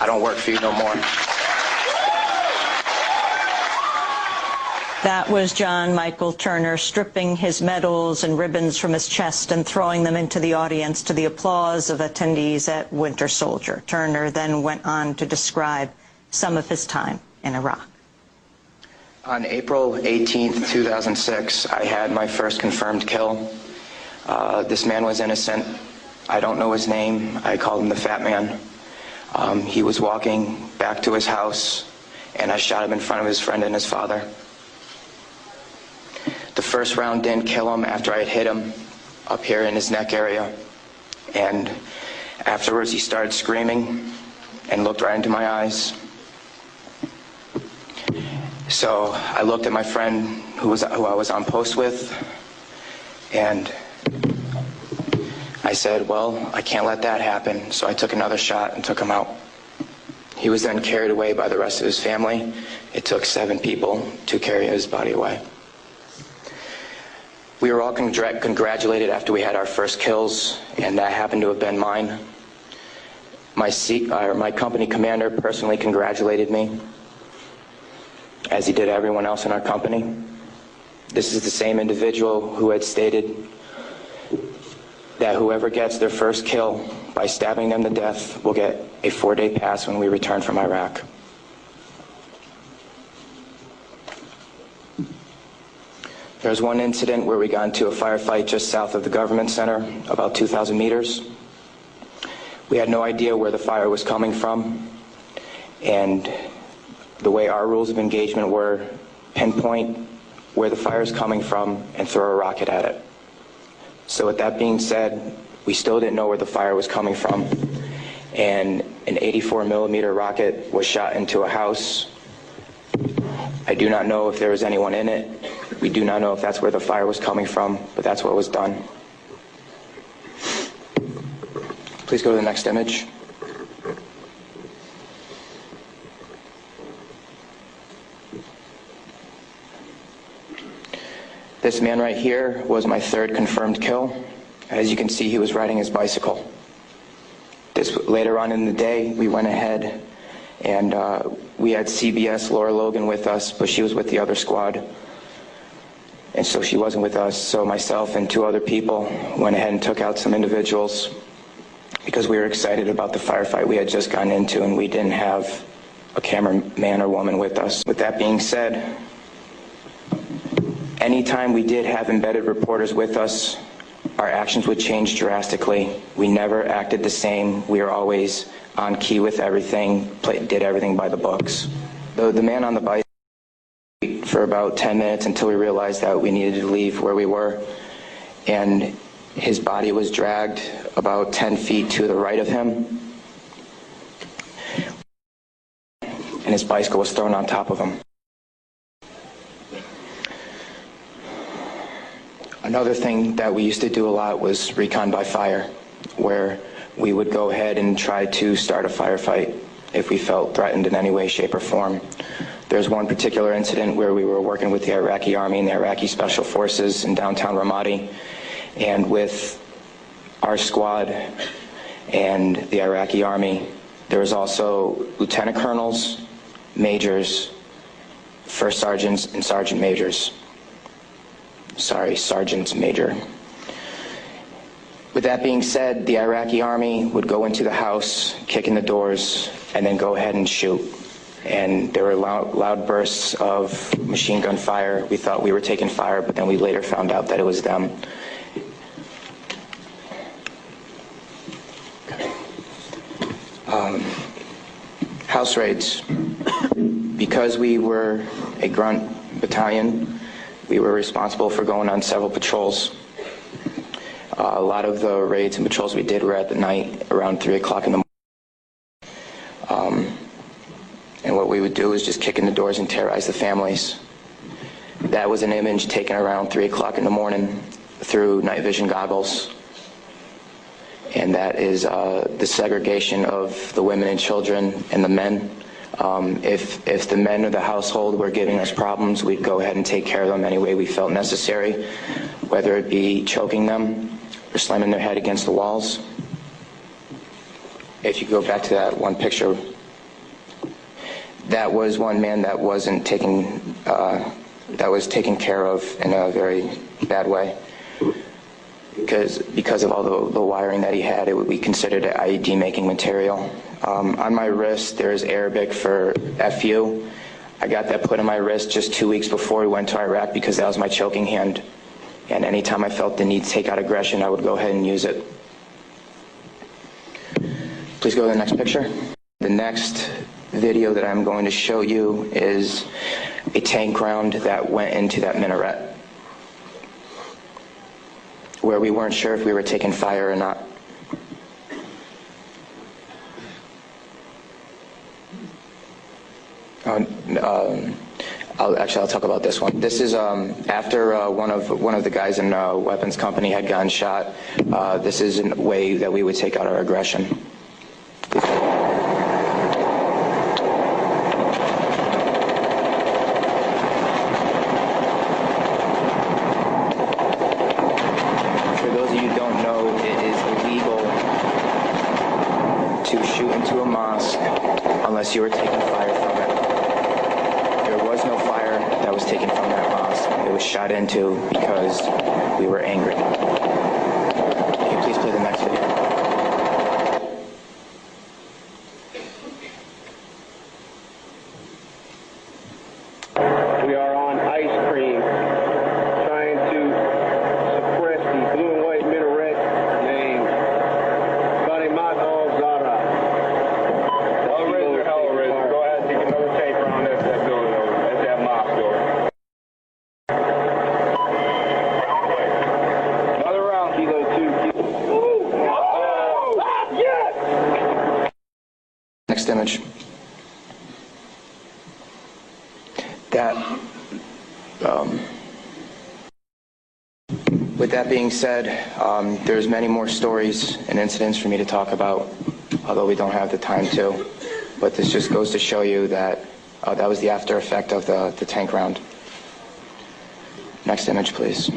I don't work for you no more. That was John Michael Turner stripping his medals and ribbons from his chest and throwing them into the audience to the applause of attendees at Winter Soldier. Turner then went on to describe some of his time in Iraq. On April 18th, 2006, I had my first confirmed kill. This man was innocent. I don't know his name. I called him the Fat Man. He was walking back to his house, and I shot him in front of his friend and his father. The first round didn't kill him after I had hit him up here in his neck area. And afterwards he started screaming and looked right into my eyes. So I looked at my friend who I was on post with, and I said, well, I can't let that happen. So I took another shot and took him out. He was then carried away by the rest of his family. It took 7 people to carry his body away. We were all congratulated after we had our first kills, and that happened to have been mine. My company commander personally congratulated me, as he did everyone else in our company. This is the same individual who had stated that whoever gets their first kill by stabbing them to death will get a 4-day pass when we return from Iraq. There was one incident where we got into a firefight just south of the government center, about 2,000 meters. We had no idea where the fire was coming from, and the way our rules of engagement were, pinpoint where the fire is coming from and throw a rocket at it. So with that being said, we still didn't know where the fire was coming from, and an 84mm rocket was shot into a house. I do not know if there was anyone in it. We do not know if that's where the fire was coming from, but that's what was done. Please go to the next image. This man right here was my 3rd confirmed kill. As you can see, he was riding his bicycle. Later on in the day, we went ahead and we had CBS Laura Logan with us, but she was with the other squad. And so she wasn't with us, so myself and 2 other people went ahead and took out some individuals because we were excited about the firefight we had just gotten into, and we didn't have a cameraman or woman with us. With that being said, anytime we did have embedded reporters with us, our actions would change drastically. We never acted the same. We were always on key with everything, did everything by the books. The man on the bike for about 10 minutes until we realized that we needed to leave where we were, and his body was dragged about 10 feet to the right of him, and his bicycle was thrown on top of him. Another thing that we used to do a lot was recon by fire, where we would go ahead and try to start a firefight if we felt threatened in any way, shape, or form. There's one particular incident where we were working with the Iraqi Army and the Iraqi Special Forces in downtown Ramadi, and with our squad and the Iraqi Army, there was also lieutenant colonels, majors, first sergeants, and sergeant majors. Sorry, sergeants major. With that being said, the Iraqi Army would go into the house, kick in the doors, and then go ahead and shoot. And there were loud bursts of machine gun fire. We thought we were taking fire, but then we later found out that it was them. House raids. Because we were a grunt battalion, we were responsible for going on several patrols. A lot of the raids and patrols we did were at the night, around 3 o'clock in the morning. And what we would do is just kick in the doors and terrorize the families. That was an image taken around 3 o'clock in the morning through night vision goggles. And that is the segregation of the women and children and the men. If the men of the household were giving us problems, we'd go ahead and take care of them any way we felt necessary, whether it be choking them or slamming their head against the walls. If you go back to that one picture that was one man that wasn't taken, that was taken care of in a very bad way. Because of all the wiring that he had, it would be considered an IED making material. On my wrist, there's Arabic for FU. I got that put on my wrist just 2 weeks before we went to Iraq because that was my choking hand. And anytime I felt the need to take out aggression, I would go ahead and use it. Please go to the next picture. The next video that I'm going to show you is a tank round that went into that minaret, where we weren't sure if we were taking fire or not. I'll talk about this one. This is after one of the guys in weapons company had gotten shot. This is a way that we would take out our aggression. Unless you were taking fire from it. There was no fire that was taken from that mosque. It was shot into because we were angry. Can you please play the next video? We are on ice cream, trying to suppress the blue and white minaret named Fatimat al-Zahra. Next image. With that being said, there's many more stories and incidents for me to talk about, although we don't have the time to. But this just goes to show you that that was the after effect of the tank round. Next image, please.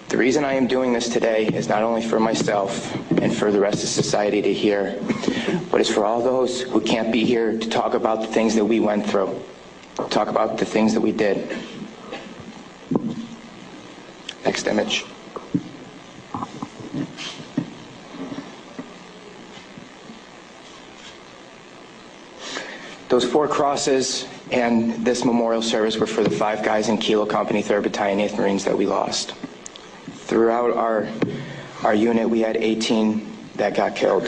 The reason I am doing this today is not only for myself and for the rest of society to hear, but it's for all those who can't be here to talk about the things that we went through, talk about the things that we did. Next image. Those 4 crosses and this memorial service were for the 5 guys in Kilo Company, 3rd Battalion, 8th Marines that we lost. Throughout our unit, we had 18 that got killed.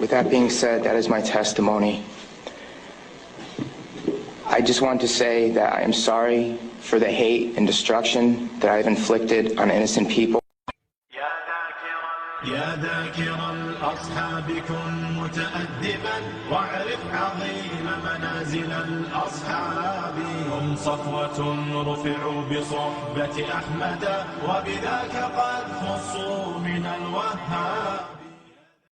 With that being said, that is my testimony. I just want to say that I am sorry for the hate and destruction that I've inflicted on innocent people. يا ذاكر الأصحاب كن متأدبا واعرف عظيم منازل الأصحاب هم صفوة رفعوا بصحبة أحمد وبذاك قد خصوا من الوهاب.